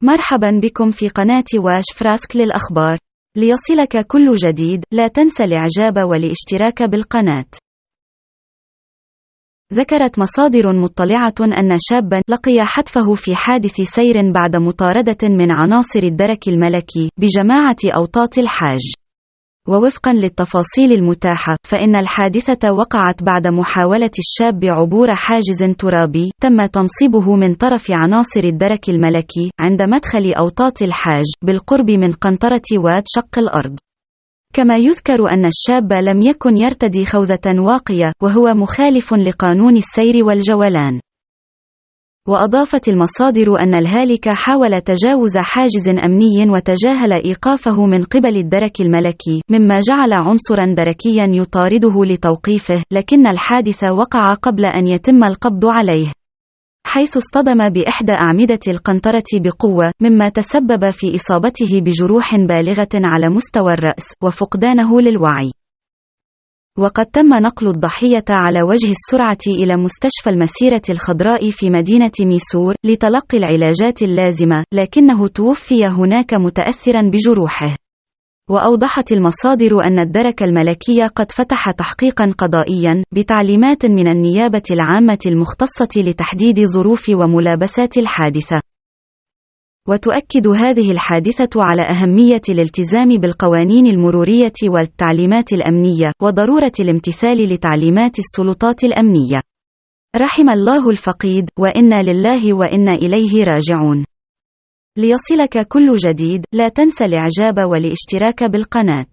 مرحبا بكم في قناة واش فراسك للأخبار. ليصلك كل جديد، لا تنسى الإعجاب والاشتراك بالقناة. ذكرت مصادر مطلعة أن شابا لقي حتفه في حادث سير بعد مطاردة من عناصر الدرك الملكي بجماعة أوطاط الحاج. ووفقا للتفاصيل المتاحة، فإن الحادثة وقعت بعد محاولة الشاب عبور حاجز ترابي تم تنصيبه من طرف عناصر الدرك الملكي عند مدخل أوطاط الحاج بالقرب من قنطرة واد شق الأرض. كما يذكر أن الشاب لم يكن يرتدي خوذة واقية، وهو مخالف لقانون السير والجولان. وأضافت المصادر أن الهالك حاول تجاوز حاجز أمني وتجاهل إيقافه من قبل الدرك الملكي، مما جعل عنصرا دركيا يطارده لتوقيفه، لكن الحادث وقع قبل أن يتم القبض عليه، حيث اصطدم بإحدى أعمدة القنطرة بقوة، مما تسبب في إصابته بجروح بالغة على مستوى الرأس وفقدانه للوعي. وقد تم نقل الضحية على وجه السرعة إلى مستشفى المسيرة الخضراء في مدينة ميسور لتلقي العلاجات اللازمة، لكنه توفي هناك متأثرا بجروحه. وأوضحت المصادر أن الدرك الملكي قد فتح تحقيقا قضائيا بتعليمات من النيابة العامة المختصة لتحديد ظروف وملابسات الحادثة. وتؤكد هذه الحادثة على أهمية الالتزام بالقوانين المرورية والتعليمات الأمنية، وضرورة الامتثال لتعليمات السلطات الأمنية. رحم الله الفقيد، وإنا لله وإنا إليه راجعون. ليصلك كل جديد، لا تنسى الإعجاب والاشتراك بالقناة.